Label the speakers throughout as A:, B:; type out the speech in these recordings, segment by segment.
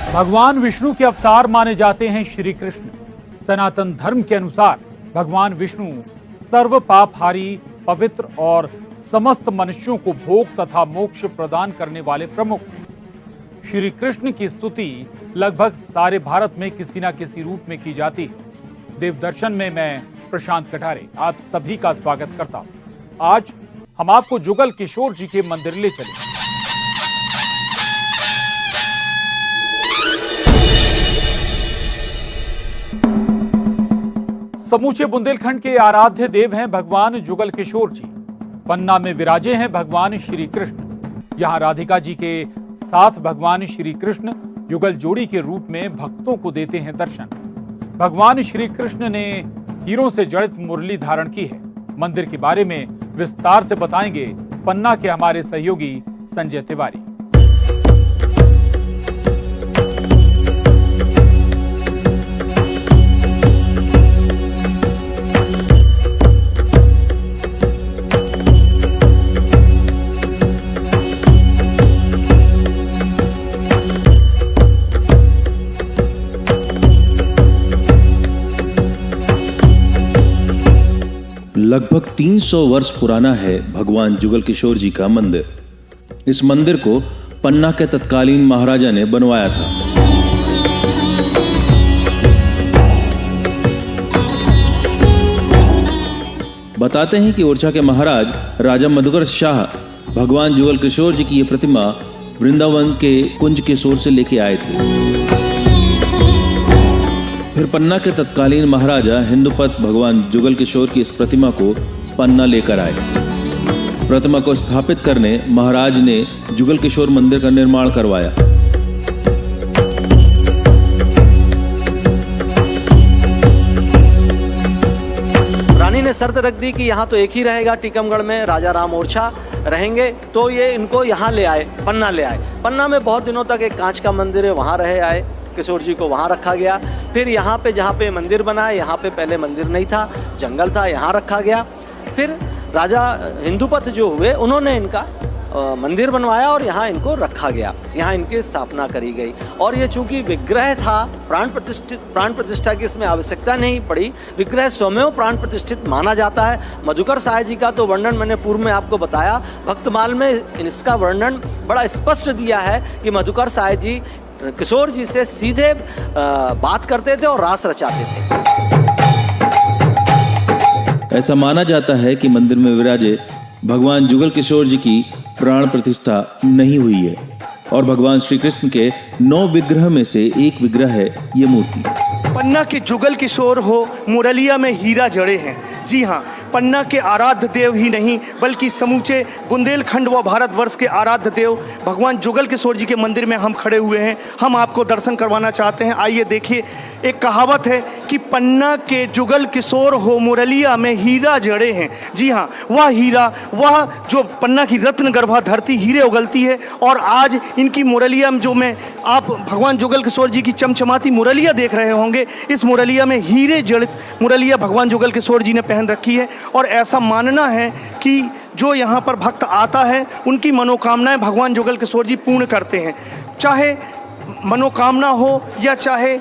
A: भगवान विष्णु के अवतार माने जाते हैं श्री कृष्ण। सनातन धर्म के अनुसार भगवान विष्णु सर्व पापहारी, पवित्र और समस्त मनुष्यों को भोग तथा मोक्ष प्रदान करने वाले प्रमुख हैं। श्री कृष्ण की स्तुति लगभग सारे भारत में किसी न किसी रूप में की जाती है। देव दर्शन में मैं प्रशांत कटारे आप सभी का स्वागत करता हूं। आज हम आपको जुगल किशोर जी के मंदिर ले चले। समूचे बुंदेलखंड के आराध्य देव हैं भगवान जुगल किशोर जी। पन्ना में विराजे हैं भगवान श्री कृष्ण। यहाँ राधिका जी के साथ भगवान श्री कृष्ण युगल जोड़ी के रूप में भक्तों को देते हैं दर्शन। भगवान श्री कृष्ण ने हीरों से जड़ित मुरली धारण की है। मंदिर के बारे में विस्तार से बताएंगे पन्ना के हमारे सहयोगी संजय तिवारी।
B: लगभग 300 वर्ष पुराना है भगवान जुगल किशोर जी का मंदिर। इस मंदिर को पन्ना के तत्कालीन महाराजा ने बनवाया था। बताते हैं कि ओरछा के महाराज राजा मधुकर शाह भगवान जुगल किशोर जी की यह प्रतिमा वृंदावन के कुंज किशोर से लेके आए थे। फिर पन्ना के तत्कालीन महाराजा हिंदुपत भगवान जुगल किशोर की इस प्रतिमा को पन्ना लेकर आए। प्रतिमा को स्थापित करने महाराज ने जुगल किशोर मंदिर का निर्माण करवाया।
C: रानी ने शर्त रख दी कि यहाँ तो एक ही रहेगा टीकमगढ़ में, राजा राम ओरछा रहेंगे, तो ये इनको यहाँ ले आए, पन्ना ले आए। पन्ना में बहुत दिनों तक एक कांच का मंदिर है, वहाँ रहे आए। किशोर जी को वहाँ रखा गया। फिर यहाँ पे जहाँ पे मंदिर बना, यहाँ पे पहले मंदिर नहीं था, जंगल था, यहाँ रखा गया। फिर राजा हिंदुपत जो हुए उन्होंने इनका मंदिर बनवाया और यहाँ इनको रखा गया, यहाँ इनकी स्थापना करी गई। और ये चूँकि विग्रह था, प्राण प्रतिष्ठा की इसमें आवश्यकता नहीं पड़ी, विग्रह स्वयं प्राण प्रतिष्ठित माना जाता है। मधुकर साय जी का तो वर्णन मैंने पूर्व में आपको बताया, भक्तमाल में इसका वर्णन बड़ा स्पष्ट दिया है कि मधुकर साय जी किशोर जी से सीधे बात करते थे और रास रचाते थे।
B: ऐसा माना जाता है कि मंदिर में विराजे भगवान जुगल किशोर जी की प्राण प्रतिष्ठा नहीं हुई है और भगवान श्री कृष्ण के 9 विग्रह में से एक विग्रह है ये मूर्ति।
D: पन्ना के जुगल किशोर हो, मुरलिया में हीरा जड़े हैं। जी हाँ, पन्ना के आराध्य देव ही नहीं बल्कि समूचे बुंदेलखंड व भारतवर्ष के आराध्य देव भगवान जुगल किशोर जी के मंदिर में हम खड़े हुए हैं। हम आपको दर्शन करवाना चाहते हैं। आइए देखिए, एक कहावत है कि पन्ना के जुगल किशोर हो, मुरलिया में हीरा जड़े हैं। जी हाँ, वह हीरा, वह जो पन्ना की रत्न गर्भा धरती हीरे उगलती है। और आज इनकी मुरलिया में जो मैं आप भगवान जुगल किशोर जी की चमचमाती मुरलिया देख रहे होंगे, इस मुरलिया में हीरे जड़ित मुरलिया भगवान जुगल किशोर जी ने पहन रखी है। और ऐसा मानना है कि जो यहाँ पर भक्त आता है उनकी मनोकामनाएं भगवान जुगल किशोर जी पूर्ण करते हैं। चाहे मनोकामना हो या चाहे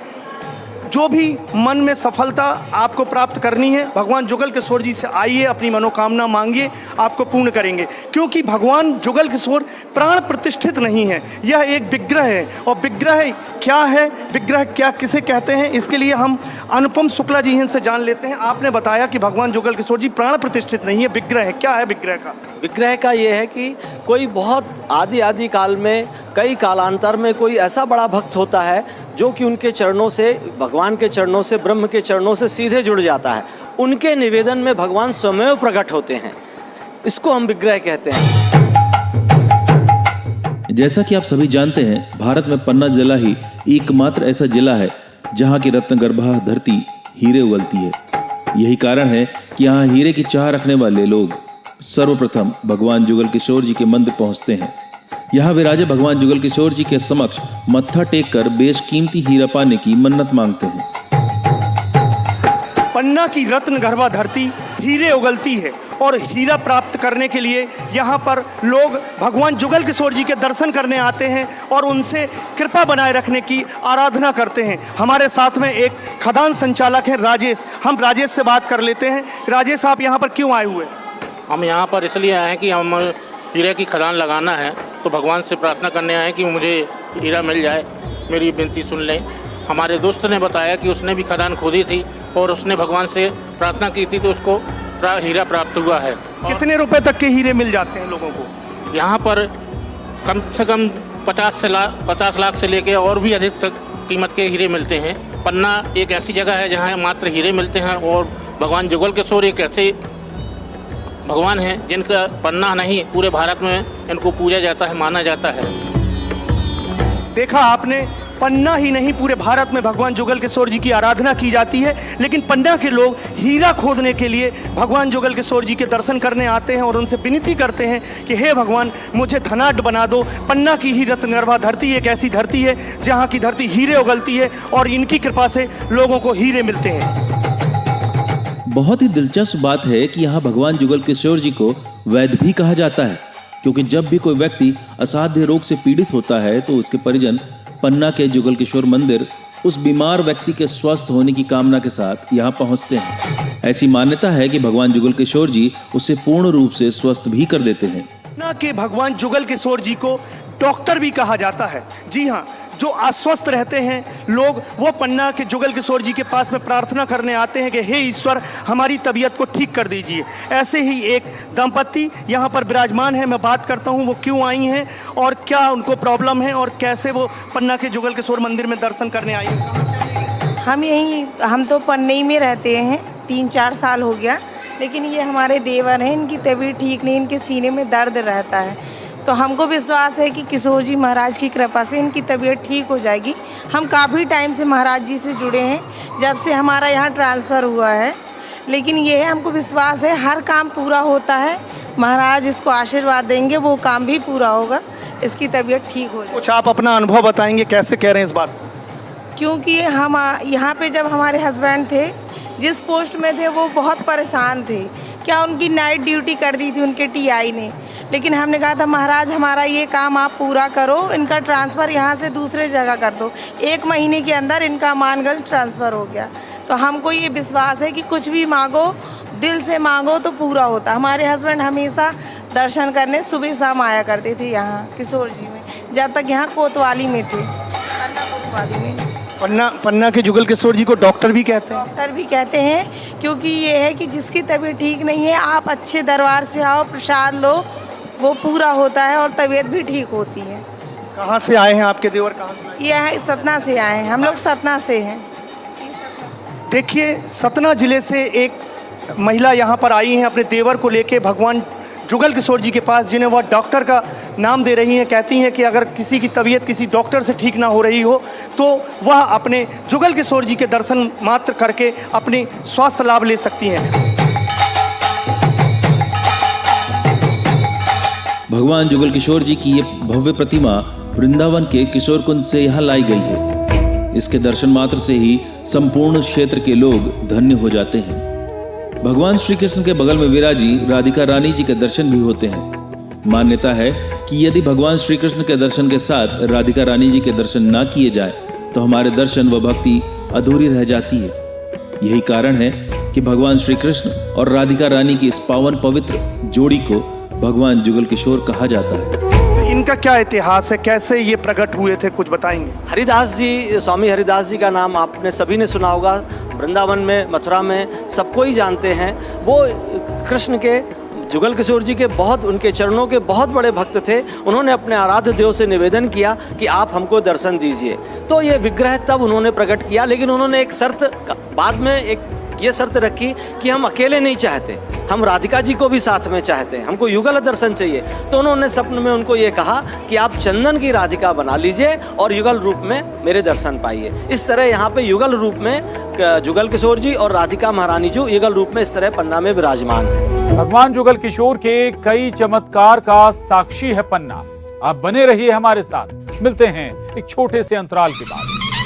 D: जो भी मन में सफलता आपको प्राप्त करनी है, भगवान जुगल किशोर जी से आइए, अपनी मनोकामना मांगिए, आपको पूर्ण करेंगे। क्योंकि भगवान जुगल किशोर प्राण प्रतिष्ठित नहीं है, यह एक विग्रह है। और विग्रह क्या है, विग्रह क्या किसे कहते हैं, इसके लिए हम अनुपम शुक्ला जी इनसे जान लेते हैं। आपने बताया कि भगवान जुगल किशोर जी प्राण प्रतिष्ठित नहीं है, विग्रह है, क्या है विग्रह का?
C: विग्रह का ये है कि कोई बहुत आदि काल में, कई कालांतर में कोई ऐसा बड़ा भक्त होता है जो कि उनके चरणों से, भगवान के चरणों से, ब्रह्म के चरणों से सीधे जुड़ जाता है। उनके निवेदन में भगवान स्वयं प्रकट होते हैं, इसको हम विग्रह कहते हैं।
B: जैसा कि आप सभी जानते हैं, भारत में पन्ना जिला ही एकमात्र ऐसा जिला है जहाँ की रत्न गर्भा धरती हीरे उगलती है। यही कारण है कि यहाँ हीरे की चाह रखने वाले लोग सर्वप्रथम भगवान जुगल किशोर जी के मंदिर पहुँचते हैं। यहाँ विराजे भगवान जुगल किशोर जी के समक्ष मत्था टेक कर बेशकीमती हीरा पाने की मन्नत मांगते हैं।
D: पन्ना की रत्न गर्भा धरती हीरे उगलती है और हीरा प्राप्त करने के लिए यहाँ पर लोग भगवान जुगल किशोर जी के दर्शन करने आते हैं और उनसे कृपा बनाए रखने की आराधना करते हैं। हमारे साथ में एक खदान संचालक हैं राजेश, हम राजेश से बात कर लेते हैं। राजेश, आप यहाँ पर क्यों आए हुए?
E: हम यहाँ पर इसलिए आए हैं कि हम हीरे की खदान लगाना है, तो भगवान से प्रार्थना करने आए कि मुझे हीरा मिल जाए, मेरी विनती सुन लें। हमारे दोस्त ने बताया कि उसने भी खदान खोदी थी और उसने भगवान से प्रार्थना की थी, तो उसको हीरा प्राप्त हुआ है।
D: कितने रुपए तक के हीरे मिल जाते हैं लोगों को?
E: यहाँ पर कम से कम 50 लाख से लेके और भी अधिक तक कीमत के हीरे मिलते हैं। पन्ना एक ऐसी जगह है जहाँ मात्र हीरे मिलते हैं और भगवान जुगल किशोर एक ऐसे भगवान हैं जिनका पन्ना नहीं पूरे भारत में इनको पूजा जाता है, माना जाता है।
D: देखा आपने, पन्ना ही नहीं पूरे भारत में भगवान जुगल किशोर जी की आराधना की जाती है, लेकिन पन्ना के लोग हीरा खोदने के लिए भगवान जुगल किशोर जी के दर्शन करने आते हैं और उनसे विनती करते हैं कि हे भगवान, मुझे धनाढ्य बना दो। पन्ना की ही रत्नगर्भा धरती एक ऐसी धरती है जहाँ की धरती हीरे उगलती है और इनकी कृपा से लोगों को हीरे मिलते हैं।
B: बहुत ही दिलचस्प बात है कि यहाँ भगवान जुगल किशोर जी को वैद्य भी कहा जाता है, क्योंकि जब भी कोई व्यक्ति असाध्य रोग से पीड़ित होता है तो उसके परिजन पन्ना के जुगल किशोर मंदिर उस बीमार व्यक्ति के स्वस्थ होने की कामना के साथ यहाँ पहुँचते हैं। ऐसी मान्यता है कि भगवान जुगल किशोर जी उसे पूर्ण रूप से स्वस्थ भी कर देते हैं।
D: पन्ना के भगवान जुगल किशोर जी को डॉक्टर भी कहा जाता है। जी हाँ, जो अस्वस्थ रहते हैं लोग, वो पन्ना के जुगल किशोर जी के पास में प्रार्थना करने आते हैं कि हे ईश्वर, हमारी तबीयत को ठीक कर दीजिए। ऐसे ही एक दंपति यहाँ पर विराजमान है, मैं बात करता हूँ वो क्यों आई हैं और क्या उनको प्रॉब्लम है और कैसे वो पन्ना के जुगल किशोर मंदिर में दर्शन करने आई हैं।
F: हम तो पन्ने ही में रहते हैं, 3-4 साल हो गया, लेकिन ये हमारे देवर हैं, इनकी तबीयत ठीक नहीं, इनके सीने में दर्द रहता है। तो हमको विश्वास है कि किशोर जी महाराज की कृपा से इनकी तबीयत ठीक हो जाएगी। हम काफ़ी टाइम से महाराज जी से जुड़े हैं, जब से हमारा यहाँ ट्रांसफ़र हुआ है, लेकिन ये है हमको विश्वास है हर काम पूरा होता है। महाराज इसको आशीर्वाद देंगे, वो काम भी पूरा होगा, इसकी तबीयत ठीक हो जाएगी।
D: कुछ आप अपना अनुभव बताएंगे, कैसे कह रहे हैं इस बात को?
F: क्योंकि हम यहाँ पे जब हमारे हस्बैंड थे, जिस पोस्ट में थे, वो बहुत परेशान थे। क्या उनकी नाइट ड्यूटी कर दी थी उनके टीआई ने, लेकिन हमने कहा था महाराज हमारा ये काम आप पूरा करो, इनका ट्रांसफ़र यहाँ से दूसरे जगह कर दो। 1 महीने के अंदर इनका मानगंज ट्रांसफ़र हो गया। तो हमको ये विश्वास है कि कुछ भी मांगो, दिल से मांगो तो पूरा होता। हमारे हस्बैंड हमेशा दर्शन करने सुबह शाम आया करते थे यहाँ किशोर जी में, जब तक यहाँ कोतवाली में थे, कोतवाली में।
D: पन्ना के जुगल किशोर जी को डॉक्टर भी कहते हैं?
F: डॉक्टर भी कहते हैं, क्योंकि ये है कि जिसकी तबीयत ठीक नहीं है, आप अच्छे दरबार से आओ, प्रसाद लो, वो पूरा होता है और तबीयत भी ठीक होती है।
D: कहाँ से आए हैं आपके देवर? कहाँ से?
F: ये है सतना से आए हैं, हम लोग सतना से हैं।
D: देखिए, सतना जिले से एक महिला यहाँ पर आई हैं अपने देवर को लेके भगवान जुगल किशोर जी के पास, जिन्हें वह डॉक्टर का नाम दे रही हैं। कहती हैं कि अगर किसी की तबीयत किसी डॉक्टर से ठीक ना हो रही हो तो वह अपने जुगल किशोर जी के दर्शन मात्र करके अपनी स्वास्थ्य लाभ ले सकती हैं।
B: भगवान जुगल किशोर जी की ये भव्य प्रतिमा वृंदावन के किशोर कुंज से यहाँ लाई गई है। इसके दर्शन मात्र से ही संपूर्ण क्षेत्र के लोग धन्य हो जाते हैं। भगवान श्री कृष्ण के बगल में विराजी राधिका रानी जी के दर्शन भी होते हैं। मान्यता है कि यदि भगवान श्री कृष्ण के दर्शन के साथ राधिका रानी जी के दर्शन ना किए जाए तो हमारे दर्शन व भक्ति अधूरी रह जाती है। यही कारण है कि भगवान श्री कृष्ण और राधिका रानी की इस पावन पवित्र जोड़ी को भगवान जुगल किशोर कहा जाता है।
D: इनका क्या इतिहास है, कैसे ये प्रकट हुए थे, कुछ बताएंगे?
C: हरिदास जी, स्वामी हरिदास जी का नाम आपने सभी ने सुना होगा। वृंदावन में, मथुरा में सबको ही जानते हैं। वो कृष्ण के, जुगल किशोर जी के बहुत, उनके चरणों के बहुत बड़े भक्त थे। उन्होंने अपने आराध्य देव से निवेदन किया कि आप हमको दर्शन दीजिए। तो ये विग्रह तब उन्होंने प्रकट किया, लेकिन उन्होंने एक शर्त बाद में ये शर्त रखी कि हम अकेले नहीं चाहते, हम राधिका जी को भी साथ में चाहते हैं, हमको युगल दर्शन चाहिए। तो उन्होंने स्वप्न में उनको ये कहा कि आप चंदन की राधिका बना लीजिए और युगल रूप में मेरे दर्शन पाइए। इस तरह यहाँ पे युगल रूप में जुगल किशोर जी और राधिका महारानी जी युगल रूप में इस तरह पन्ना में विराजमान है।
A: भगवान जुगल किशोर के कई चमत्कार का साक्षी है पन्ना। आप बने रहिए हमारे साथ, मिलते हैं एक छोटे से अंतराल के बाद।